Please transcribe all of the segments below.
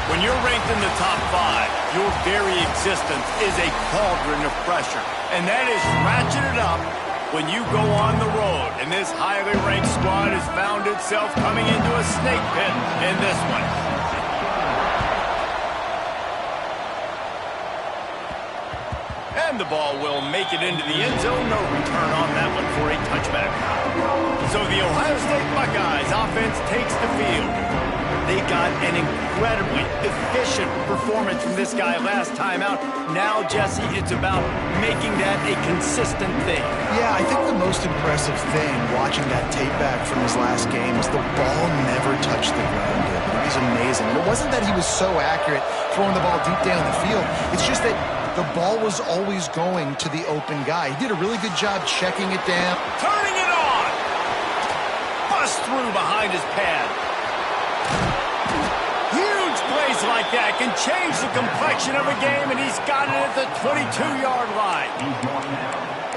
When you're ranked in the top 5, your very existence is a cauldron of pressure. And that is ratcheted up when you go on the road. And this highly ranked squad has found itself coming into a snake pit in this one. And the ball will make it into the end zone. No return on that one for a touchback. So the Ohio State Buckeyes offense takes the field. They got an incredibly efficient performance from this guy last time out. Now, Jesse, it's about making that a consistent thing. Yeah, I think the most impressive thing watching that tape back from his last game is the ball never touched the ground. It was amazing. And it wasn't that he was so accurate throwing the ball deep down the field. It's just that the ball was always going to the open guy. He did a really good job checking it down. Turning it on! Bust through behind his pad. Huge plays like that can change the complexion of a game, and he's got it at the 22-yard line.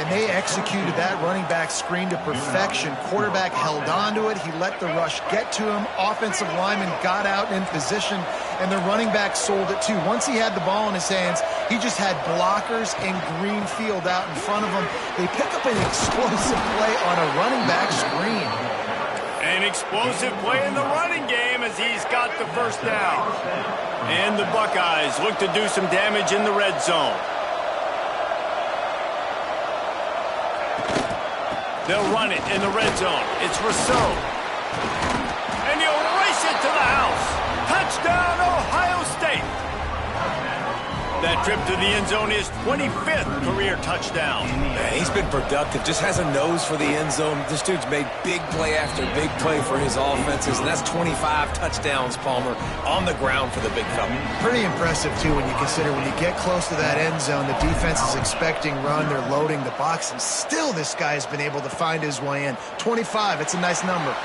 And they executed that running back screen to perfection. Quarterback held on to it. He let the rush get to him. Offensive lineman got out in position, and the running back sold it too. Once he had the ball in his hands, he just had blockers and green field out in front of him. They pick up an explosive play on a running back screen. An explosive play in the running game as he's got the first down. And the Buckeyes look to do some damage in the red zone. They'll run it in the red zone. It's Rousseau. And he'll race it to the house. Touchdown, Ohio State. That trip to the end zone is 25th career touchdown. Yeah, he's been productive, just has a nose for the end zone. This dude's made big play after big play for his offenses, and that's 25 touchdowns, Palmer, on the ground for the big fella. Pretty impressive, too, when you consider when you get close to that end zone, the defense is expecting run, they're loading the box, and still this guy has been able to find his way in. 25, it's a nice number.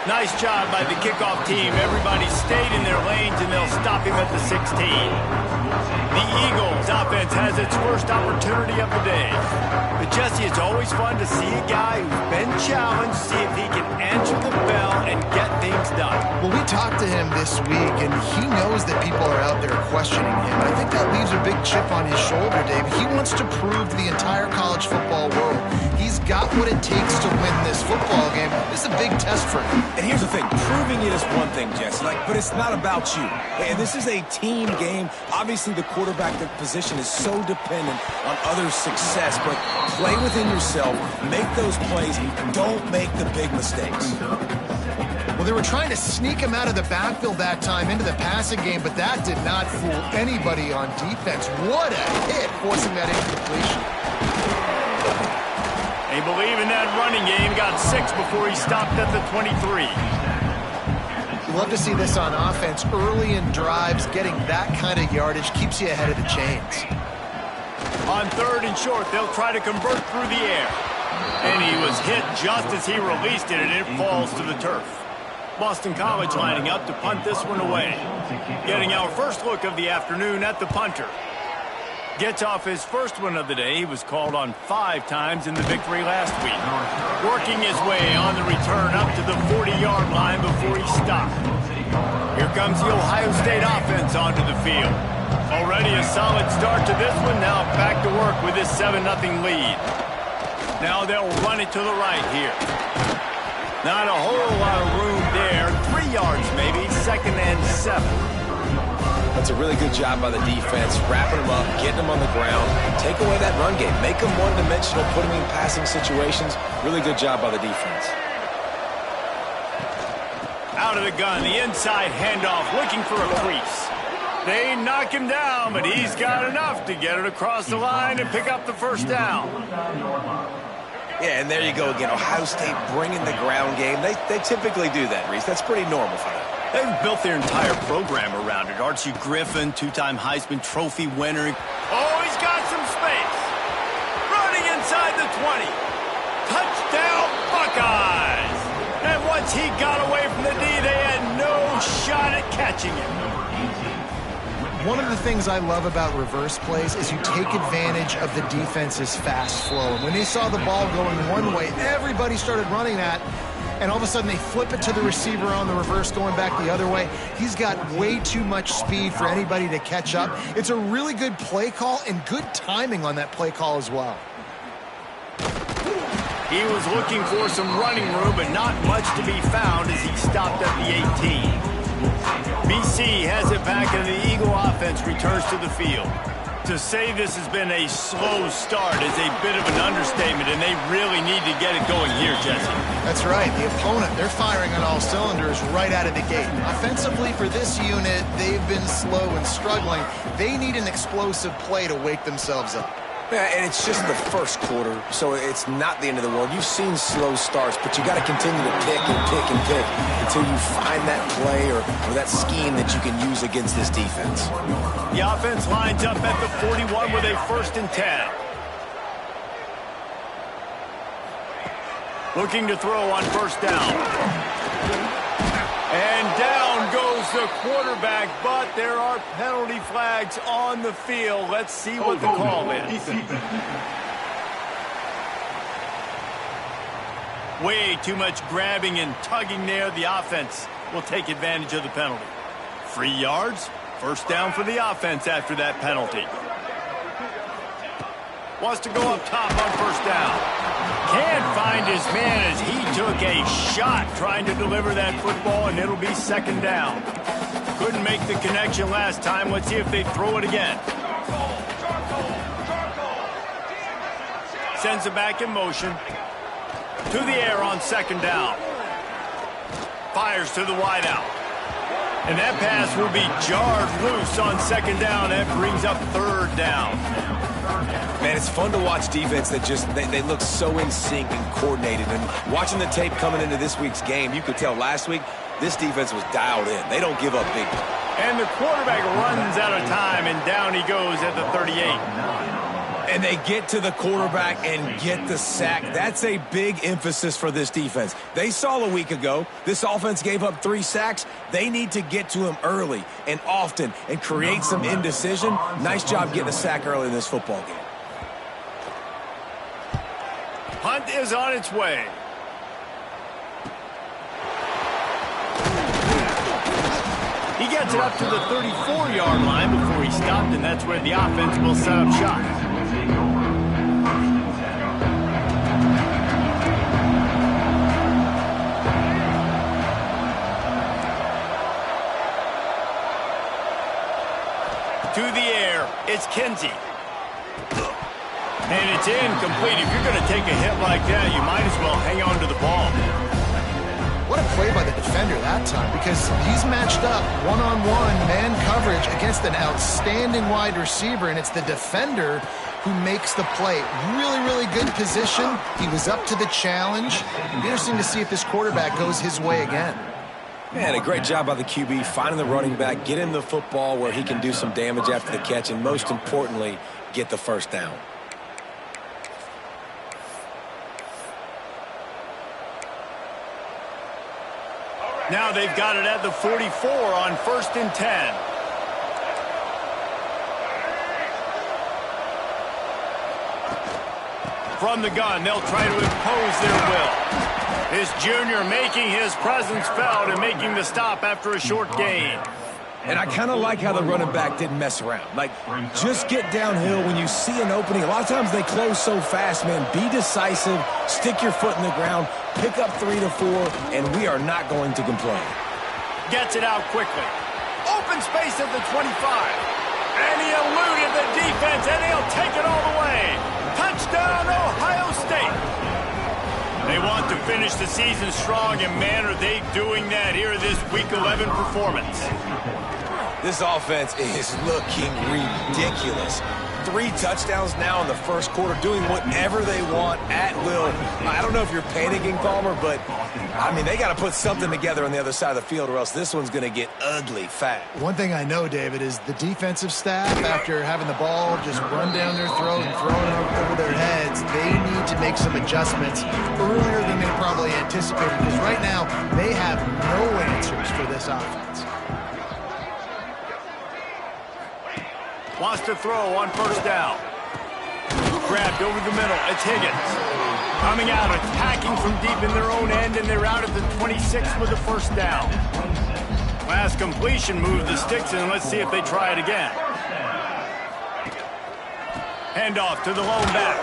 Nice job by the kickoff team. Everybody stayed in their lanes, and they'll stop him at the 16. The Eagles offense has its first opportunity of the day. But, Jesse, it's always fun to see a guy who's been challenged, see if he can answer the bell and get things done. Well, we talked to him this week, and he knows that people are out there questioning him. I think that leaves a big chip on his shoulder, Dave. He wants to prove to the entire college football world he's got what it takes to win this football game. This is a big test for him. And here's the thing, proving it is one thing, Jesse, but it's not about you. And this is a team game. Obviously, the quarterback position is so dependent on others' success, but play within yourself, make those plays, don't make the big mistakes. Well, they were trying to sneak him out of the backfield that time into the passing game, but that did not fool anybody on defense. What a hit, forcing that incompletion. They believe in that running game. Got 6 before he stopped at the 23. You love to see this on offense. Early in drives, getting that kind of yardage keeps you ahead of the chains. On 3rd and short, they'll try to convert through the air. And he was hit just as he released it, and it falls to the turf. Boston College lining up to punt this one away. Getting our first look of the afternoon at the punter. Gets off his first one of the day. He was called on 5 times in the victory last week. Working his way on the return up to the 40-yard line before he stopped. Here comes the Ohio State offense onto the field. Already a solid start to this one. Now back to work with this 7-0 lead. Now they'll run it to the right here. Not a whole lot of room there. 3 yards maybe. 2nd and 7. That's a really good job by the defense, wrapping them up, getting them on the ground, take away that run game, make them one-dimensional, put them in passing situations. Really good job by the defense. Out of the gun, the inside handoff, looking for a crease. They knock him down, but he's got enough to get it across the line and pick up the first down. Yeah, and there you go again. Ohio State bringing the ground game. They typically do that, Reese. That's pretty normal for them. They've built their entire program around it. Archie Griffin, 2-time Heisman Trophy winner. Oh, he's got some space. Running inside the 20. Touchdown, Buckeyes. And once he got away from the D, they had no shot at catching him. One of the things I love about reverse plays is you take advantage of the defense's fast flow. And when they saw the ball going one way, everybody started running that. and all of a sudden they flip it to the receiver on the reverse going back the other way. He's got way too much speed for anybody to catch up. It's a really good play call and good timing on that play call as well. He was looking for some running room, but not much to be found as he stopped at the 18. BC has it back, and the Eagle offense returns to the field. To say this has been a slow start is a bit of an understatement, and they really need to get it going here, Jesse. That's right. The opponent, they're firing on all cylinders right out of the gate. Offensively for this unit, they've been slow and struggling. They need an explosive play to wake themselves up. Yeah, and it's just the first quarter, so it's not the end of the world. You've seen slow starts, but you got to continue to pick and pick and pick until you find that play or that scheme that you can use against this defense. The offense lines up at the 41 with a 1st and 10. Looking to throw on 1st down. And down goes the quarterback, but there are penalty flags on the field. Let's see what the call is. Way too much grabbing and tugging there. The offense will take advantage of the penalty. 3 yards, 1st down for the offense after that penalty. Wants to go up top on 1st down. Can't find his man as he took a shot trying to deliver that football, and it'll be 2nd down. Couldn't make the connection last time. Let's see if they throw it again. Sends it back in motion. To the air on 2nd down. Fires to the wideout. And that pass will be jarred loose on 2nd down. That brings up 3rd down. Man, it's fun to watch defense that just, they look so in sync and coordinated. And watching the tape coming into this week's game, you could tell last week this defense was dialed in. They don't give up big. And the quarterback runs out of time, and down he goes at the 38. And they get to the quarterback and get the sack. That's a big emphasis for this defense. They saw a week ago, this offense gave up 3 sacks. They need to get to him early and often and create some indecision. Nice job getting a sack early in this football game. Hunt is on its way. He gets it up to the 34-yard line before he stopped, and that's where the offense will set up shop. To the air, it's Kinsey. And it's incomplete. If you're going to take a hit like that, you might as well hang on to the ball. What a play by the defender that time, because he's matched up one-on-one man coverage against an outstanding wide receiver, and it's the defender who makes the play. Really, really good position. He was up to the challenge. It'll be interesting to see if this quarterback goes his way again. Man, a great job by the QB, finding the running back, get him the football where he can do some damage after the catch, and most importantly, get the 1st down. Now they've got it at the 44 on 1st and 10. From the gun, they'll try to impose their will. This junior making his presence felt and making the stop after a short gain. And I kind of like how the running back didn't mess around. Like, just get downhill when you see an opening. A lot of times they close so fast, man. Be decisive, stick your foot in the ground, pick up 3 to 4, and we are not going to complain. Gets it out quickly. Open space at the 25. And he eluded the defense, and he'll take it all the way. Touchdown, Ohio State. They want to finish the season strong, and man, are they doing that here in this Week 11 performance. This offense is looking ridiculous. 3 touchdowns now in the 1st quarter, doing whatever they want at will. I don't know if you're panicking, Palmer, but, I mean, they got to put something together on the other side of the field, or else this one's going to get ugly fast. One thing I know, David, is the defensive staff, after having the ball just run down their throat and throwing it over their heads, they need to make some adjustments earlier than they probably anticipated, because right now they have no answers for this offense. Wants to throw on 1st down. Grabbed over the middle. It's Higgins. Coming out, attacking from deep in their own end, and they're out at the 26 with the first down. Last completion moved the sticks, and let's see if they try it again. Handoff to the lone back.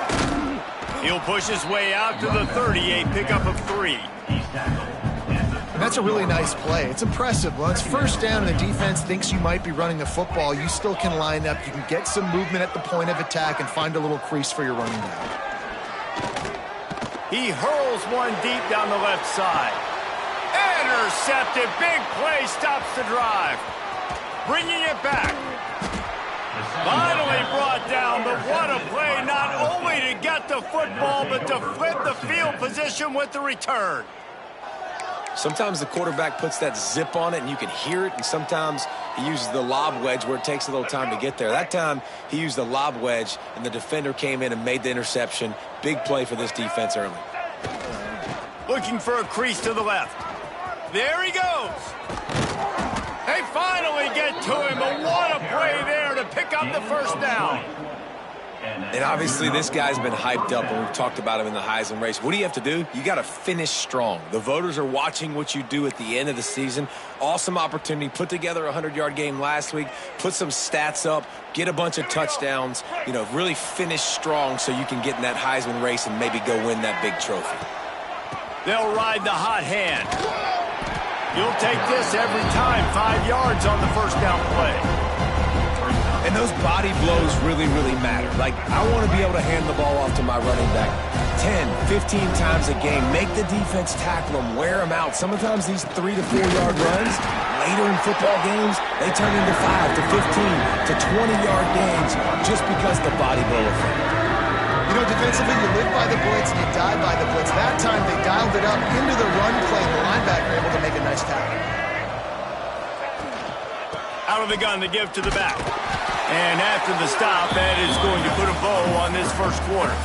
He'll push his way out to the 38, pickup of 3. And that's a really nice play. It's impressive. Well, it's first down and the defense thinks you might be running the football. You still can line up. You can get some movement at the point of attack and find a little crease for your running back. He hurls one deep down the left side. Intercepted. Big play stops the drive. Bringing it back. Finally brought down, but what a play. Not only to get the football, but to flip the field position with the return. Sometimes the quarterback puts that zip on it and you can hear it, and sometimes he uses the lob wedge where it takes a little time to get there. That time he used the lob wedge and the defender came in and made the interception. Big play for this defense early. Looking for a crease to the left. There he goes. They finally get to him, but what a play there to pick up the first down. And obviously this guy's been hyped up, and we've talked about him in the Heisman race. What do you have to do? You got to finish strong. The voters are watching what you do at the end of the season. Awesome opportunity. Put together a 100-yard game last week. Put some stats up. Get a bunch of touchdowns. You know, really finish strong so you can get in that Heisman race and maybe go win that big trophy. They'll ride the hot hand. You'll take this every time. 5 yards on the first down play. And those body blows really, really matter. Like, I want to be able to hand the ball off to my running back 10, 15 times a game. Make the defense tackle them, wear them out. Sometimes these 3 to 4 yard runs, later in football games, they turn into 5 to 15 to 20-yard gains just because the body blow effect. You know, defensively, you live by the blitz and you die by the blitz. That time, they dialed it up into the run play. The linebacker able to make a nice tackle. Out of the gun to give to the back. And after the stop, that is going to put a bow on this first quarter.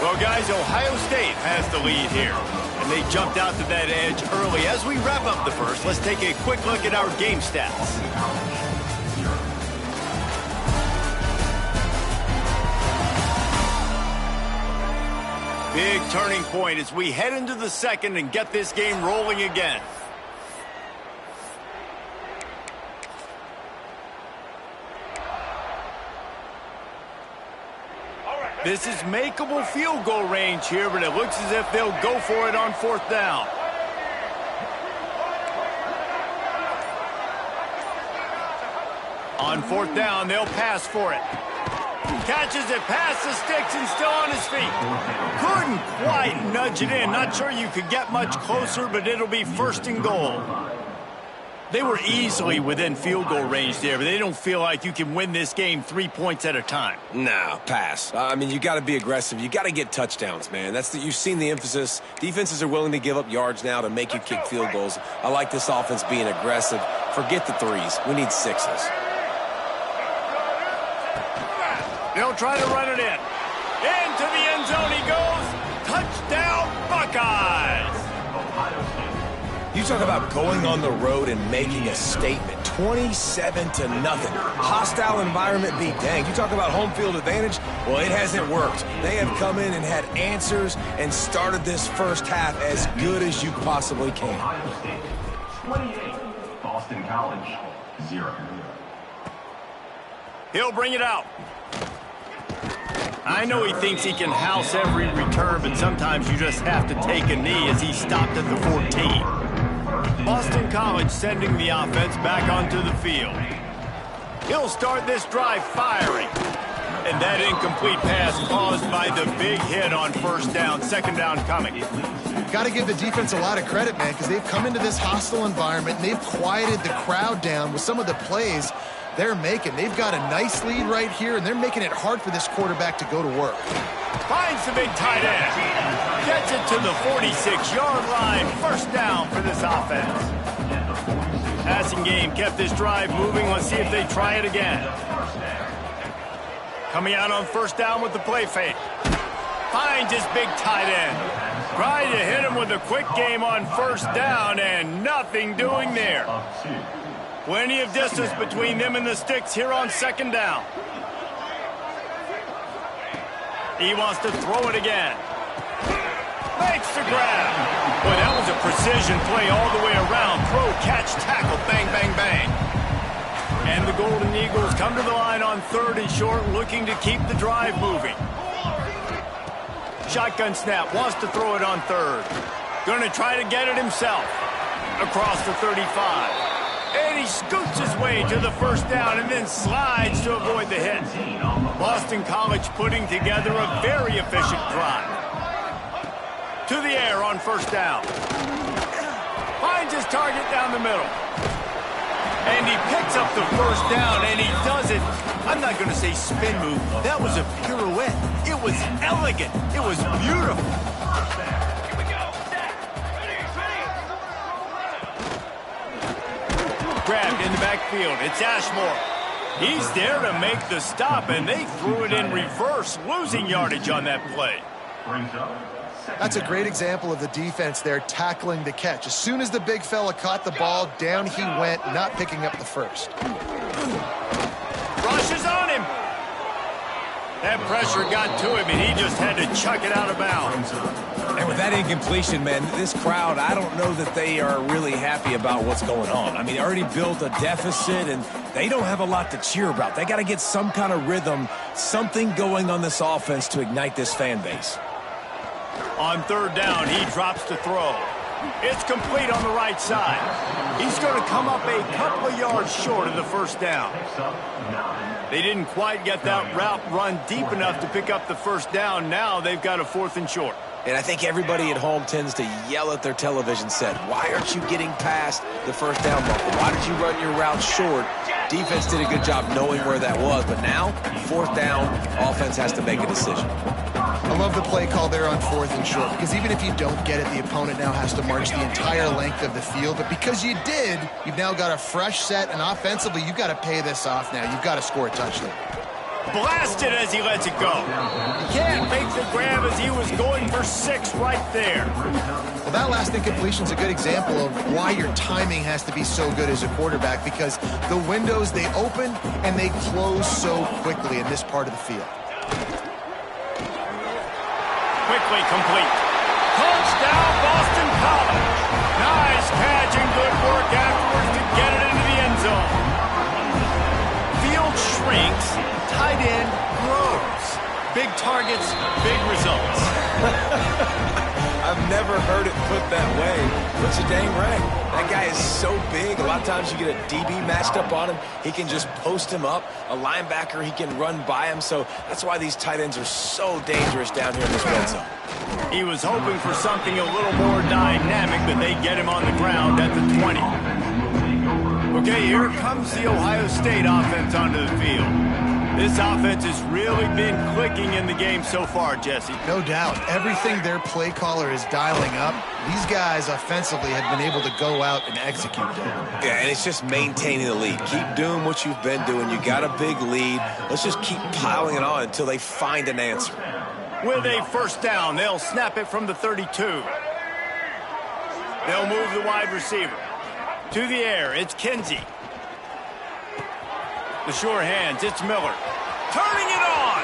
Well, guys, Ohio State has the lead here. And they jumped out to that edge early. As we wrap up the first, let's take a quick look at our game stats. Big turning point as we head into the second and get this game rolling again. This is makeable field goal range here, but it looks as if they'll go for it on fourth down. On fourth down, they'll pass for it. Catches it past the sticks and still on his feet. Couldn't quite nudge it in. Not sure you could get much closer, but it'll be first and goal. They were easily within field goal range there, but they don't feel like you can win this game 3 points at a time. No, pass. I mean, you got to be aggressive. You got to get touchdowns, man. You've seen the emphasis. Defenses are willing to give up yards now to make you kick field goals. I like this offense being aggressive. Forget the threes. We need sixes. They'll try to run it in. Into the end zone he goes. Touchdown, Buckeyes. You talk about going on the road and making a statement. 27-0. Hostile environment be danged. You talk about home field advantage. Well, it hasn't worked. They have come in and had answers and started this first half as good as you possibly can. Ohio State 28, Boston College 0. He'll bring it out. I know he thinks he can house every return, but sometimes you just have to take a knee as he stopped at the 14. Boston College sending the offense back onto the field. He'll start this drive firing. And that incomplete pass caused by the big hit on first down, second down coming. Got to give the defense a lot of credit, man, because they've come into this hostile environment and they've quieted the crowd down with some of the plays they're making. They've got a nice lead right here, and they're making it hard for this quarterback to go to work. Finds the big tight end. Gets it to the 46-yard line. First down for this offense. Passing game kept this drive moving. Let's see if they try it again. Coming out on first down with the play fake. Finds his big tight end. Trying to hit him with a quick game on first down, and nothing doing there. Plenty of distance between them and the sticks here on second down. He wants to throw it again. Makes the grab. Boy, that was a precision play all the way around. Throw, catch, tackle, bang, bang, bang. And the Golden Eagles come to the line on 3rd and short, looking to keep the drive moving. Shotgun snap, wants to throw it on 3rd. Going to try to get it himself. Across the 35. And he scoots his way to the first down and then slides to avoid the hit. Boston College putting together a very efficient drive. To the air on first down. Finds his target down the middle. And he picks up the first down, and he does it. I'm not going to say spin move. That was a pirouette. It was elegant. It was beautiful. Grabbed in the backfield. It's Ashmore. He's there to make the stop, and they threw it in reverse, losing yardage on that play. That's a great example of the defense there tackling the catch. As soon as the big fella caught the ball, down he went, not picking up the first. Rushes on him. That pressure got to him, and he just had to chuck it out of bounds. And with that incompletion, man, this crowd, I don't know that they are really happy about what's going on. I mean, they already built a deficit, and they don't have a lot to cheer about. They got to get some kind of rhythm, something going on this offense to ignite this fan base. On 3rd down, he drops to throw. It's complete on the right side. He's going to come up a couple of yards short of the first down. They didn't quite get that route run deep enough to pick up the first down. Now they've got a 4th and short. And I think everybody at home tends to yell at their television set, why aren't you getting past the first down marker? Why did you run your route short? Defense did a good job knowing where that was, but now, 4th down, offense has to make a decision. I love the play call there on 4th and short, because even if you don't get it, the opponent now has to march the entire length of the field. But because you did, you've now got a fresh set, and offensively, you've got to pay this off now. You've got to score a touchdown. Blasted as he lets it go. He can't make the grab as he was going for 6 right there. Well, that last incompletion is a good example of why your timing has to be so good as a quarterback, because the windows, they open and they close so quickly in this part of the field. Quickly complete. Touchdown, Boston College. Nice catch and good work afterwards to get it into the end zone. Field shrinks, tight end grows. Big targets, big results. I've never heard it put that way, but you're dang right. That guy is so big. A lot of times you get a DB matched up on him. He can just post him up. A linebacker, he can run by him. So that's why these tight ends are so dangerous down here in this red zone. He was hoping for something a little more dynamic, but they get him on the ground at the 20. Okay, here comes the Ohio State offense onto the field. This offense has really been clicking in the game so far, Jesse. No doubt. Everything their play caller is dialing up, these guys offensively have been able to go out and execute that. Yeah, and it's just maintaining the lead. Keep doing what you've been doing. You got a big lead. Let's just keep piling it on until they find an answer. With a first down, they'll snap it from the 32. They'll move the wide receiver. To the air, it's Kinsey. The sure hands, it's Miller. Turning it on!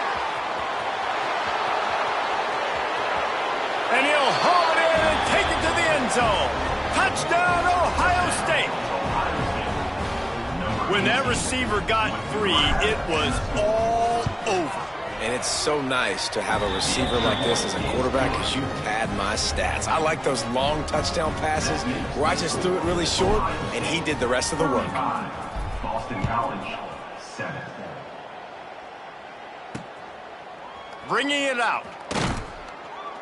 And he'll haul it in and take it to the end zone. Touchdown, Ohio State! When that receiver got 3, it was all over. And it's so nice to have a receiver like this as a quarterback, because you pad my stats. I like those long touchdown passes where I just threw it really short, and he did the rest of the work. Boston College, 7. Bringing it out.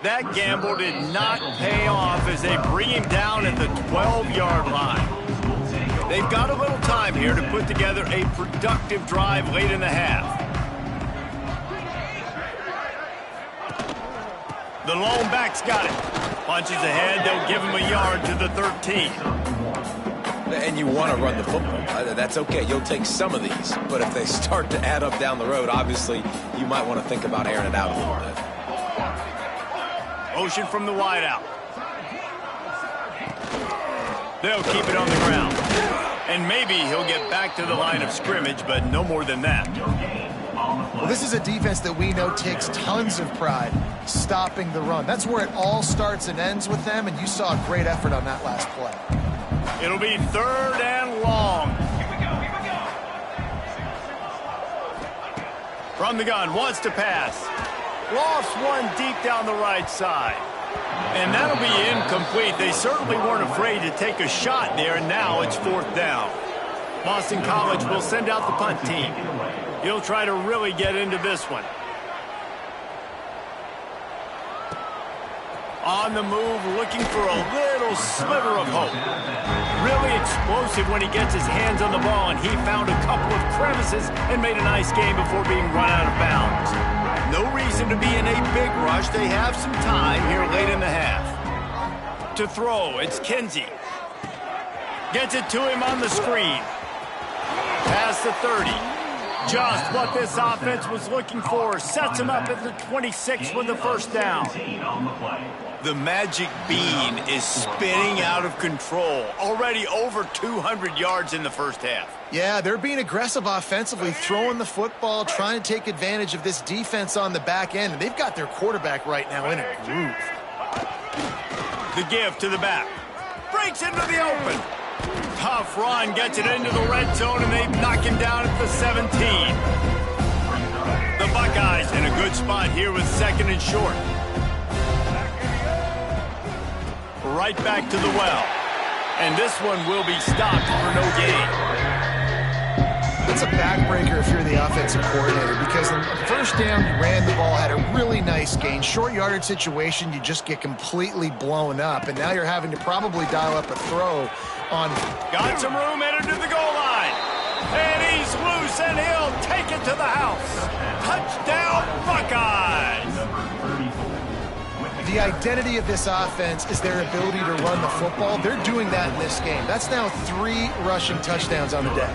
That gamble did not pay off as they bring him down at the 12-yard line. They've got a little time here to put together a productive drive late in the half. The lone back's got it. Punches ahead, they'll give him a yard to the 13. And you want to run the football. That's okay. You'll take some of these. But if they start to add up down the road, obviously, you might want to think about airing it out a little bit. Motion from the wide out. They'll keep it on the ground. And maybe he'll get back to the line of scrimmage, but no more than that. Well, this is a defense that we know takes tons of pride stopping the run. That's where it all starts and ends with them, and you saw a great effort on that last play. It'll be 3rd and long. From the gun, wants to pass. Lost one deep down the right side. And that'll be incomplete. They certainly weren't afraid to take a shot there, and now it's 4th down. Boston College will send out the punt team. He'll try to really get into this one. On the move, looking for a little sliver of hope. Really explosive when he gets his hands on the ball, and he found a couple of crevices and made a nice game before being run out of bounds. No reason to be in a big rush. They have some time here late in the half. To throw, it's Kinsey. Gets it to him on the screen. Past the 30. Just what this offense was looking for. Sets him up at the 26 with the 1st down. The magic bean is spinning out of control. Already over 200 yards in the 1st half. Yeah, they're being aggressive offensively, throwing the football, trying to take advantage of this defense on the back end. And they've got their quarterback right now in a groove. The give to the back. Breaks into the open. Tough run, gets it into the red zone, and they knock him down at the 17. The Buckeyes in a good spot here with 2nd and short. Right back to the well. And this one will be stopped for no gain. It's a backbreaker if you're the offensive coordinator, because on the 1st down, you ran the ball, had a really nice gain. Short yardage situation, you just get completely blown up, and now you're having to probably dial up a throw on. Got some room, headed to the goal line. And he's loose, and he'll take it to the house. Touchdown, Buckeyes! The identity of this offense is their ability to run the football. They're doing that in this game. That's now 3 rushing touchdowns on the day.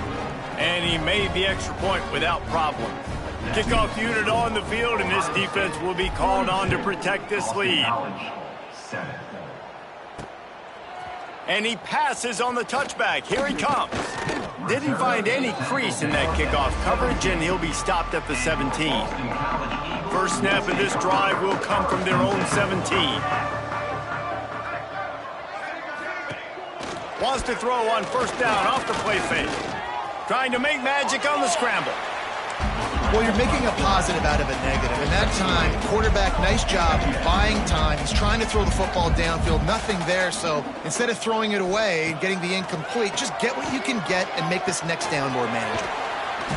And he made the extra point without problem. Kickoff unit on the field, and this defense will be called on to protect this lead. And he passes on the touchback. Here he comes. Didn't find any crease in that kickoff coverage, and he'll be stopped at the 17. First snap of this drive will come from their own 17. Wants to throw on 1st down off the play fake. Trying to make magic on the scramble. Well, you're making a positive out of a negative. And that time, quarterback, nice job buying time. He's trying to throw the football downfield. Nothing there, so instead of throwing it away and getting the incomplete, just get what you can get and make this next down more manageable.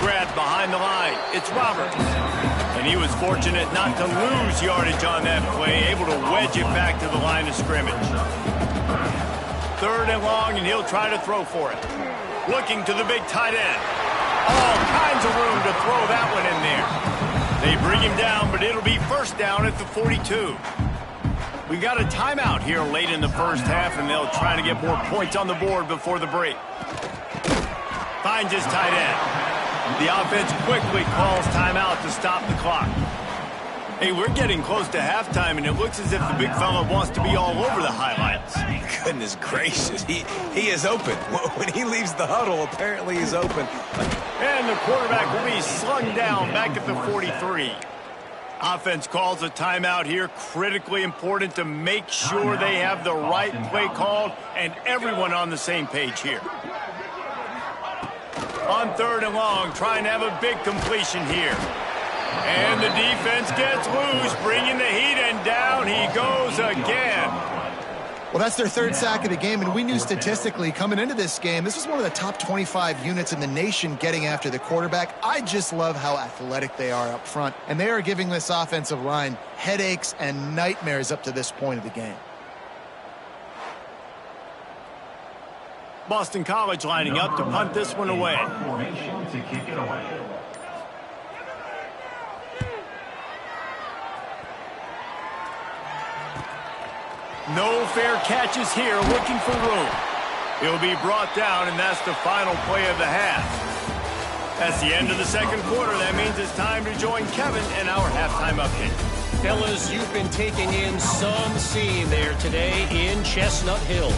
Grabbed behind the line. It's Roberts. And he was fortunate not to lose yardage on that play, able to wedge it back to the line of scrimmage. 3rd and long, and he'll try to throw for it. Looking to the big tight end. All kinds of room to throw that one in there. They bring him down, but it'll be 1st down at the 42. We got a timeout here late in the 1st half, and they'll try to get more points on the board before the break. Finds his tight end. The offense quickly calls timeout to stop the clock. Hey, we're getting close to halftime, and it looks as if the big fella wants to be all over the highlights. Goodness gracious, he is open. When he leaves the huddle, apparently he's open. And the quarterback will be slung down back at the 43. Offense calls a timeout here. Critically important to make sure they have the right play called and everyone on the same page here. On 3rd and long, trying to have a big completion here. And the defense gets loose, bringing the heat, and down he goes again. Well, that's their 3rd sack of the game, and we knew statistically coming into this game, this was one of the top 25 units in the nation getting after the quarterback. I just love how athletic they are up front, and they are giving this offensive line headaches and nightmares up to this point of the game. Boston College lining up to punt this one away. Formation to kick it away. No fair catches here, looking for room. He'll be brought down, and that's the final play of the half. That's the end of the 2nd quarter. That means it's time to join Kevin in our halftime update. Fellas, you've been taking in some scene there today in Chestnut Hill.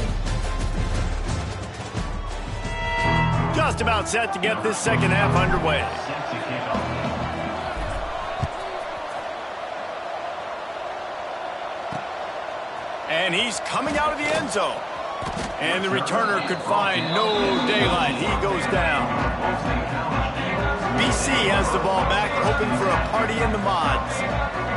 just about set to get this second half underway. And he's coming out of the end zone. And the returner could find no daylight. He goes down. BC has the ball back, hoping for a party in the mods.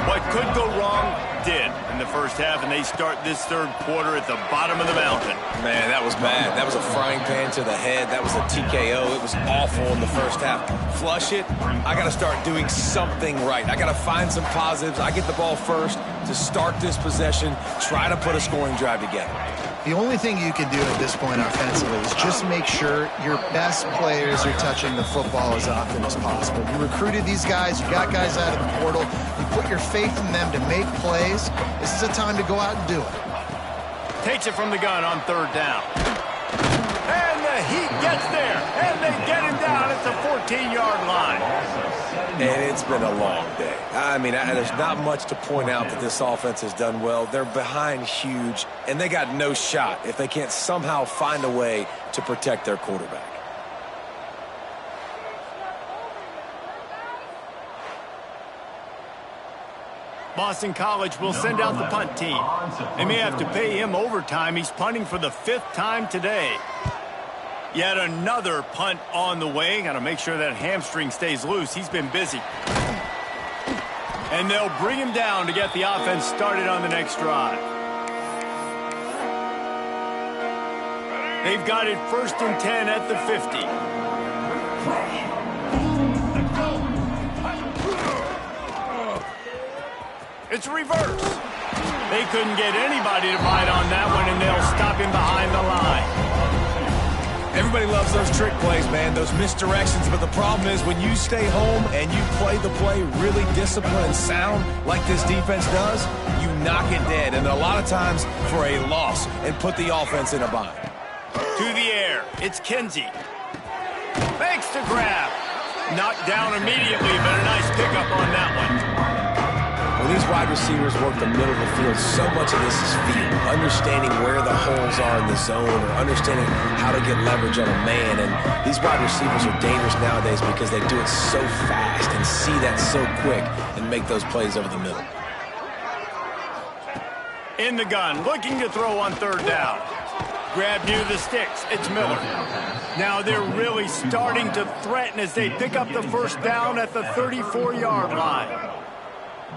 What could go wrong did in the first half, and they start this third quarter at the bottom of the mountain. Man, that was bad. That was a frying pan to the head. That was a TKO. It was awful in the first half. Flush it. I got to start doing something right. I got to find some positives. I get the ball first to start this possession, try to put a scoring drive together. The only thing you can do at this point offensively is just make sure your best players are touching the football as often as possible. You recruited these guys. You got guys out of the portal. You put your faith in them to make plays. This is a time to go out and do it. Takes it from the gun on third down. And the Heat gets there. And they get him down at the 14-yard line. And it's been a long day. I mean, there's not much to point out that this offense has done well. They're behind huge, and they got no shot if they can't somehow find a way to protect their quarterback. Boston College will send out the punt team. They may have to pay him overtime. He's punting for the 5th time today. Yet another punt on the way. Got to make sure that hamstring stays loose. He's been busy. And they'll bring him down to get the offense started on the next drive. They've got it 1st and 10 at the 50. It's reverse. They couldn't get anybody to bite on that one, and they'll stop him behind the line. Everybody loves those trick plays, man, those misdirections, but the problem is when you stay home and you play the play really disciplined and sound like this defense does, you knock it dead, and a lot of times for a loss, and put the offense in a bind. To the air, it's Kinsey. Makes the grab. Knocked down immediately, but a nice pickup on that one. When these wide receivers work the middle of the field, so much of this is feel, understanding where the holes are in the zone or understanding how to get leverage on a man. And these wide receivers are dangerous nowadays because they do it so fast and see that so quick and make those plays over the middle. In the gun, looking to throw on third down. Grab near the sticks. It's Miller. Now they're really starting to threaten as they pick up the first down at the 34-yard line.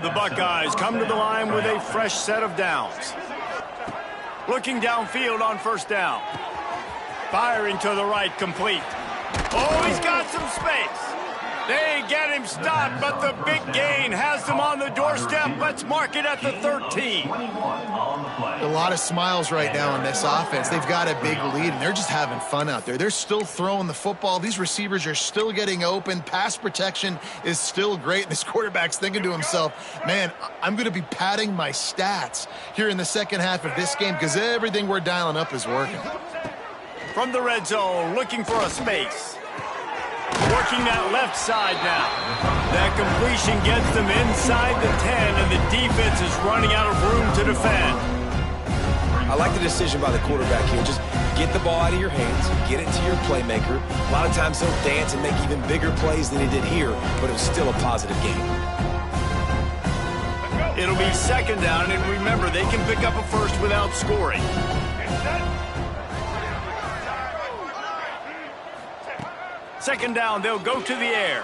The Buckeyes come to the line with a fresh set of downs. Looking downfield on first down. Firing to the right, complete. Oh, he's got some space. They get him stopped, but the big gain has them on the doorstep. Let's mark it at the 13. A lot of smiles right now in this offense. They've got a big lead, and they're just having fun out there. They're still throwing the football. These receivers are still getting open. Pass protection is still great. This quarterback's thinking to himself, man, I'm going to be padding my stats here in the second half of this game because everything we're dialing up is working. From the red zone, looking for a space. Working that left side now. That completion gets them inside the 10, and the defense is running out of room to defend. I like the decision by the quarterback here. Just get the ball out of your hands, get it to your playmaker. A lot of times he'll dance and make even bigger plays than he did here, but it was still a positive game. It'll be second down, and remember, they can pick up a first without scoring. Second down, they'll go to the air.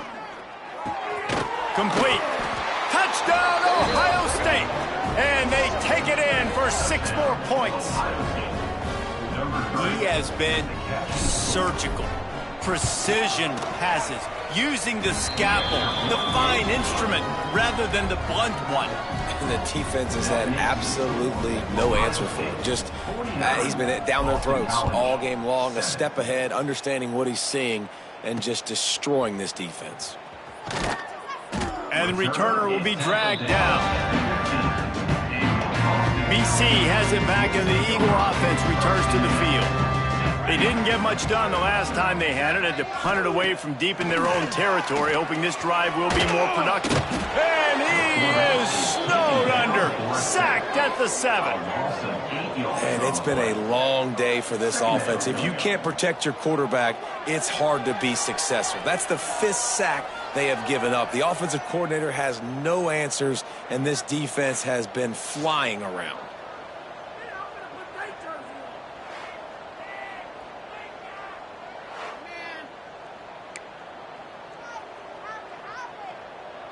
Complete. Touchdown, Ohio State. And they take it in for 6 more points. He has been surgical. Precision passes. Using the scalpel, the fine instrument, rather than the blunt one. And the defense has had absolutely no answer for him. Just, he's been down their throats all game long, a step ahead, understanding what he's seeing, and just destroying this defense. And the returner will be dragged down. BC has it back, and the Eagle offense returns to the field. They didn't get much done the last time they had it. Had to punt it away from deep in their own territory, hoping this drive will be more productive. And he is snowed under. Sacked at the 7. And it's been a long day for this offense. If you can't protect your quarterback, it's hard to be successful. That's the 5th sack they have given up. The offensive coordinator has no answers, and this defense has been flying around.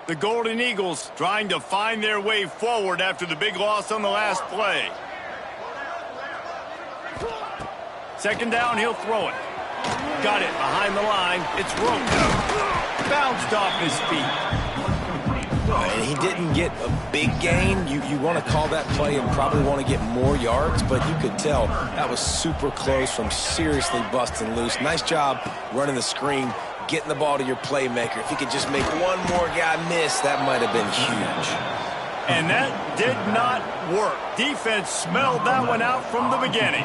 The Golden Eagles trying to find their way forward after the big loss on the last play. Second down, he'll throw it. Got it behind the line. It's roped. Bounced off his feet. And he didn't get a big gain. You want to call that play and probably want to get more yards, but you could tell that was super close from seriously busting loose. Nice job running the screen, getting the ball to your playmaker. If he could just make one more guy miss, that might have been huge. And that did not work. Defense smelled that one out from the beginning.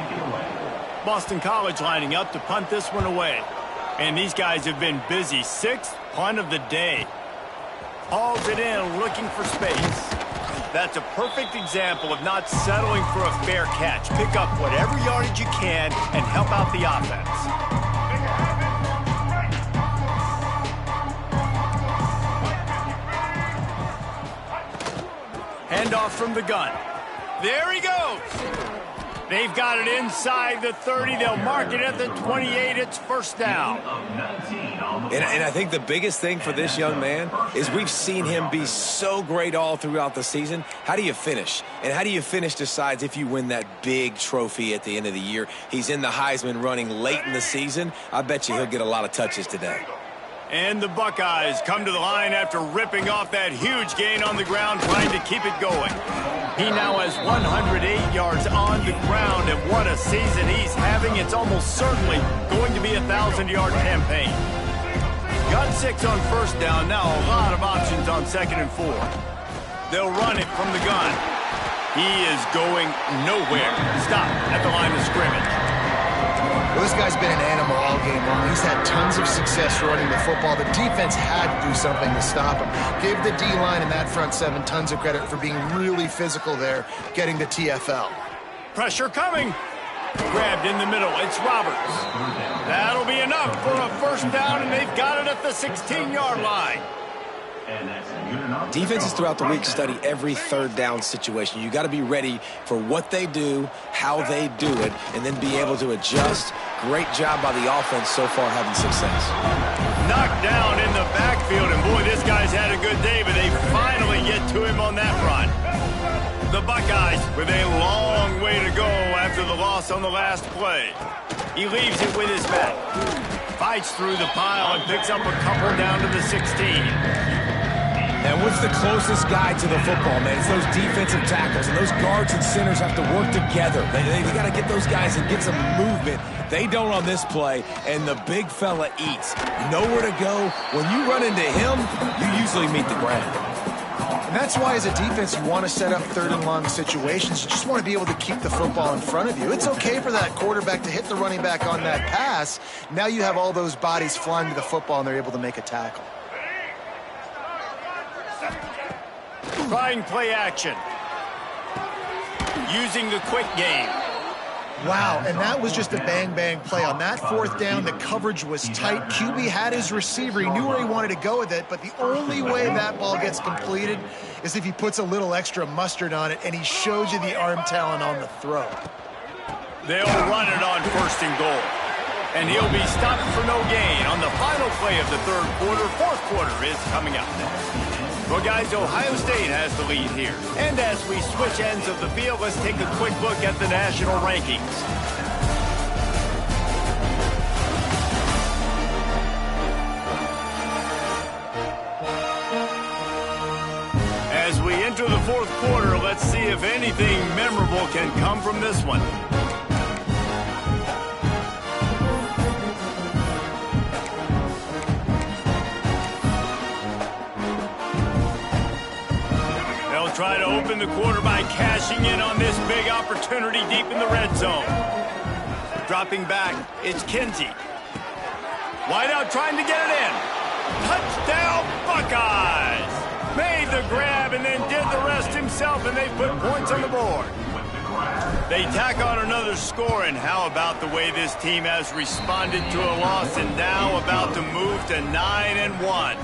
Boston College lining up to punt this one away. And these guys have been busy. 6th punt of the day. Hauls it in, looking for space. That's a perfect example of not settling for a fair catch. Pick up whatever yardage you can and help out the offense. Handoff from the gun. There he goes. They've got it inside the 30. They'll mark it at the 28. It's first down. And I think the biggest thing for this young man is we've seen him be so great all throughout the season. How do you finish? And how do you finish decides if you win that big trophy at the end of the year. He's in the Heisman running late in the season. I bet you he'll get a lot of touches today. And the Buckeyes come to the line after ripping off that huge gain on the ground, trying to keep it going. He now has 108 yards on the ground, and what a season he's having. It's almost certainly going to be a 1,000-yard campaign. Got 6 on first down. Now a lot of options on 2nd and 4. They'll run it from the gun. He is going nowhere. Stop at the line of scrimmage. Well, this guy's been an animal all game long. He's had tons of success running the football. The defense had to do something to stop him. Give the D-line and that front 7 tons of credit for being really physical there, getting the TFL. Pressure coming. Grabbed in the middle. It's Roberts. That'll be enough for a first down, and they've got it at the 16-yard line. Defenses throughout the week study every 3rd down situation. You got to be ready for what they do, how they do it, and then be able to adjust. Great job by the offense so far having success. Knocked down in the backfield, and boy, this guy's had a good day, but they finally get to him on that run. The Buckeyes with a long way to go after the loss on the last play. He leaves it with his back. Fights through the pile and picks up a couple down to the 16. And what's the closest guy to the football, man? It's those defensive tackles, and those guards and centers have to work together. They got to get those guys and get some movement. They don't on this play, and the big fella eats. Nowhere to go. When you run into him, you usually meet the ground. And that's why, as a defense, you want to set up 3rd and long situations. You just want to be able to keep the football in front of you. It's okay for that quarterback to hit the running back on that pass. Now you have all those bodies flying to the football, and they're able to make a tackle. Trying play action. Using the quick game. Wow, and that was just a bang-bang play. On that 4th down, the coverage was tight. QB had his receiver. He knew where he wanted to go with it, but the only way that ball gets completed is if he puts a little extra mustard on it, and he showed you the arm talent on the throw. They'll run it on 1st and goal. And he'll be stopped for no gain on the final play of the 3rd quarter. 4th quarter is coming up next. Well, guys, Ohio State has the lead here. And as we switch ends of the field, let's take a quick look at the national rankings. As we enter the 4th quarter, let's see if anything memorable can come from this one. Try to open the quarter by cashing in on this big opportunity deep in the red zone. Dropping back, it's Kinsey. Wide out trying to get it in. Touchdown, Buckeyes! Made the grab and then did the rest himself, and they put points on the board. They tack on another score, and how about the way this team has responded to a loss and now about to move to 9-1.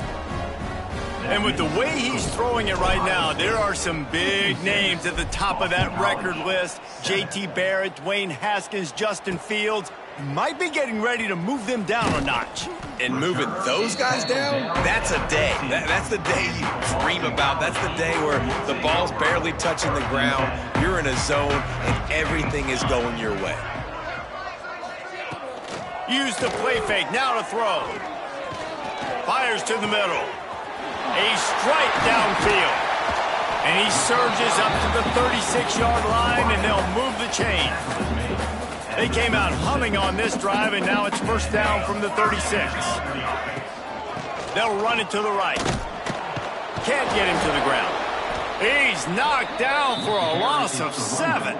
And with the way he's throwing it right now, there are some big names at the top of that record list. J.T. Barrett, Dwayne Haskins, Justin Fields. Might be getting ready to move them down a notch. And moving those guys down, that's a day. That's the day you dream about. That's the day where the ball's barely touching the ground, you're in a zone, and everything is going your way. Use the play fake, now to throw. Fires to the middle. A strike downfield. And he surges up to the 36-yard line, and they'll move the chain. They came out humming on this drive, and now it's first down from the 36. They'll run it to the right. Can't get him to the ground. He's knocked down for a loss of 7.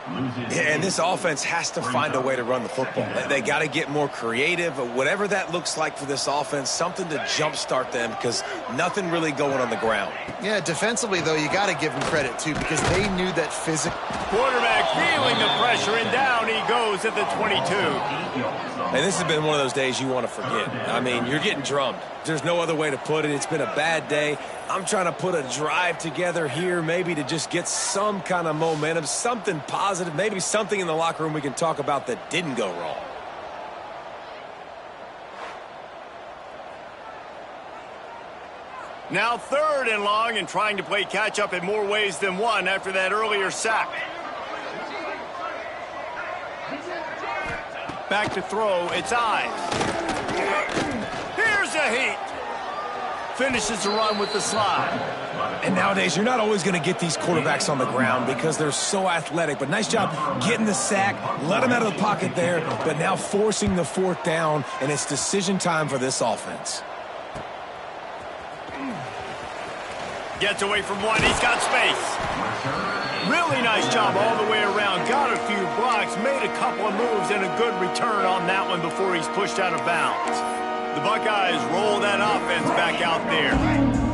Yeah, and this offense has to find a way to run the football. They got to get more creative, whatever that looks like for this offense, something to jumpstart them because nothing really going on the ground. Yeah, defensively, though, you got to give them credit, too, because they knew that physical. Quarterback feeling the pressure, and down he goes at the 22. And this has been one of those days you want to forget. I mean, you're getting drummed. There's no other way to put it. It's been a bad day. I'm trying to put a drive together here maybe to just get some kind of momentum, something positive, maybe something in the locker room we can talk about that didn't go wrong. Now 3rd and long, and trying to play catch-up in more ways than one after that earlier sack. Back to throw, it's Ives. Here's a heat. Finishes the run with the slide. And nowadays, you're not always going to get these quarterbacks on the ground because they're so athletic. But nice job getting the sack, let them out of the pocket there, but now forcing the 4th down, and it's decision time for this offense. Gets away from one, he's got space. Really nice job all the way around. Got a few blocks, made a couple of moves, and a good return on that one before he's pushed out of bounds. The Buckeyes roll that offense back out there.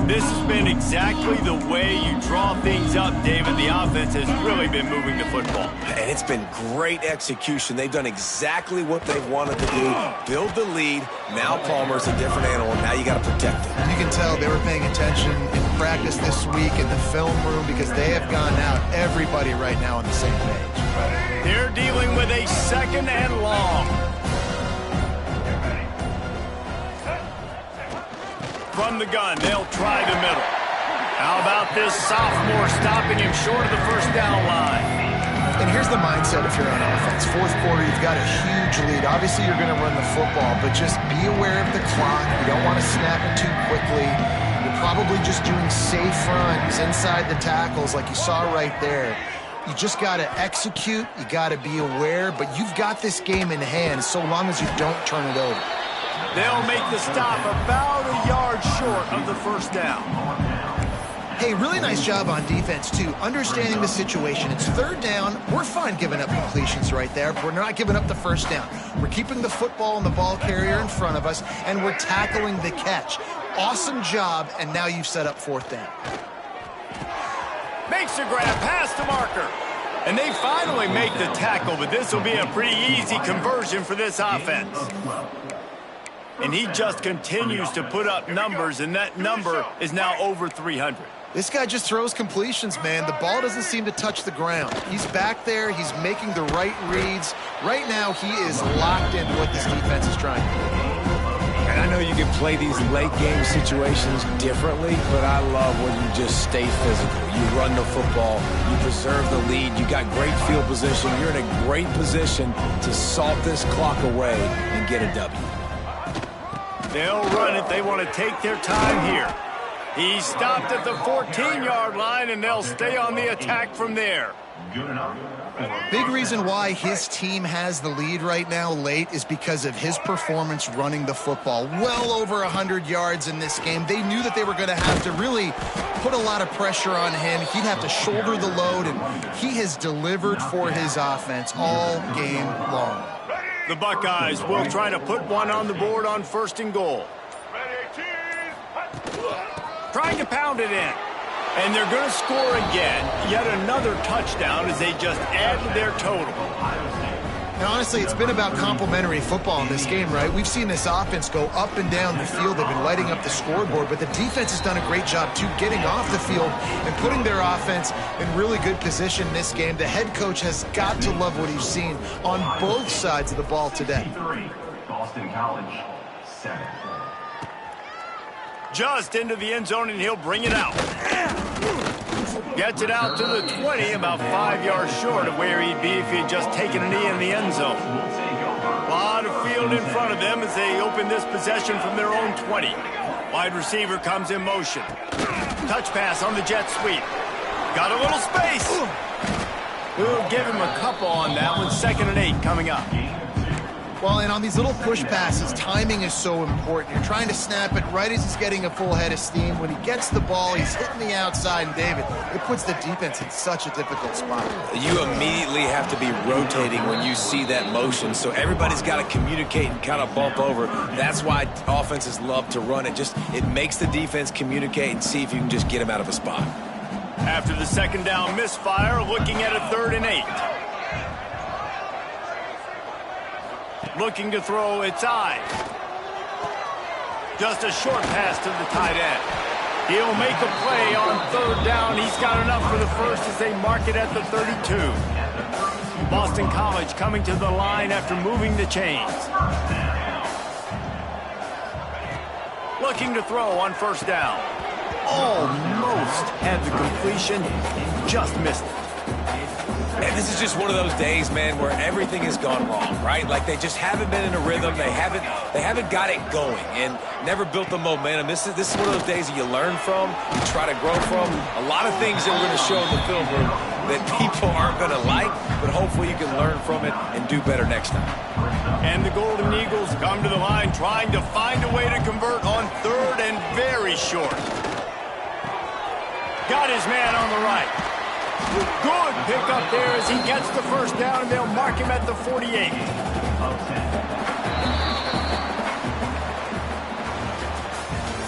This has been exactly the way you draw things up, David. The offense has really been moving the football. And it's been great execution. They've done exactly what they've wanted to do. Build the lead. Now Palmer's a different animal. Now you got to protect him. You can tell they were paying attention in practice this week in the film room because they have gone out, everybody right now on the same page. They're dealing with a 2nd and long. From the gun, they'll try the middle. How about this sophomore stopping him short of the first down line? And here's the mindset if you're on offense. 4th quarter, you've got a huge lead. Obviously, you're going to run the football, but just be aware of the clock. You don't want to snap it too quickly. You're probably just doing safe runs inside the tackles like you saw right there. You just got to execute. You got to be aware, but you've got this game in hand so long as you don't turn it over. They'll make the stop about a yard short of the first down. Hey, really nice job on defense, too, understanding the situation. It's 3rd down. We're fine giving up completions right there, but we're not giving up the first down. We're keeping the football and the ball carrier in front of us, and we're tackling the catch. Awesome job, and now you've set up 4th down. Makes the grab past the marker. And they finally make the tackle, but this will be a pretty easy conversion for this offense. And he just continues to put up numbers, and that number is now over 300. This guy just throws completions, man. The ball doesn't seem to touch the ground. He's back there. He's making the right reads. Right now, he is locked into what this defense is trying to do. And I know you can play these late-game situations differently, but I love when you just stay physical. You run the football. You preserve the lead. You got great field position. You're in a great position to salt this clock away and get a W. They'll run it. They want to take their time here. He stopped at the 14-yard line, and they'll stay on the attack from there. Big reason why his team has the lead right now late is because of his performance running the football. Well over 100 yards in this game. They knew that they were going to have to really put a lot of pressure on him. He'd have to shoulder the load, and he has delivered for his offense all game long. The Buckeyes will try to put one on the board on 1st and goal. Trying to pound it in. And they're going to score again. Yet another touchdown as they just added their total. And honestly, it's been about complementary football in this game, right? We've seen this offense go up and down the field. They've been lighting up the scoreboard, but the defense has done a great job, too, getting off the field and putting their offense in really good position in this game. The head coach has got to love what he's seen on both sides of the ball today. Boston College, 7. Just into the end zone, and he'll bring it out. Gets it out to the 20, about 5 yards short of where he'd be if he had just taken a knee in the end zone. A lot of field in front of them as they open this possession from their own 20. Wide receiver comes in motion. Touch pass on the jet sweep. Got a little space. We'll give him a couple on that one. 2nd and 8 coming up. Well, and on these little push passes, timing is so important. You're trying to snap it right as he's getting a full head of steam. When he gets the ball, he's hitting the outside, and David, it puts the defense in such a difficult spot. You immediately have to be rotating when you see that motion, so everybody's got to communicate and kind of bump over. That's why offenses love to run it. It makes the defense communicate and see if you can just get him out of a spot. After the 2nd down misfire, looking at a 3rd and 8. Looking to throw, it's I. Just a short pass to the tight end. He'll make a play on 3rd down. He's got enough for the first as they mark it at the 32. Boston College coming to the line after moving the chains. Looking to throw on 1st down. Almost had the completion, just missed it. And this is just one of those days, man, where everything has gone wrong, right? Like they just haven't been in a rhythm. They haven't got it going and never built the momentum. This is one of those days that you learn from, you try to grow from. A lot of things that we're going to show in the film room that people aren't going to like, but hopefully you can learn from it and do better next time. And the Golden Eagles come to the line trying to find a way to convert on 3rd and very short. Got his man on the right. Good pick up there as he gets the 1st down, and they'll mark him at the 48.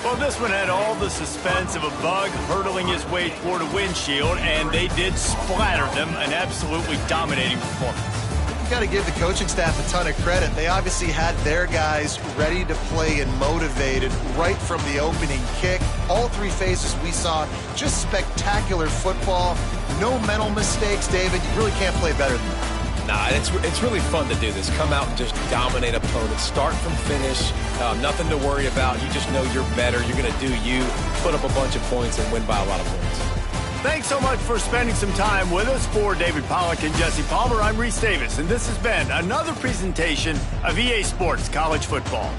Well, this one had all the suspense of a bug hurtling his way toward a windshield, and they did splatter them. An absolutely dominating performance. You got to give the coaching staff a ton of credit. They obviously had their guys ready to play and motivated right from the opening kick. All 3 phases we saw, just spectacular football. No mental mistakes, David. You really can't play better than that. Nah, it's really fun to do this. Come out and just dominate opponents. Start from finish. Nothing to worry about. You just know you're better. You're going to do you, put up a bunch of points, and win by a lot of points. Thanks so much for spending some time with us. For David Pollack and Jesse Palmer, I'm Reese Davis, and this has been another presentation of EA Sports College Football.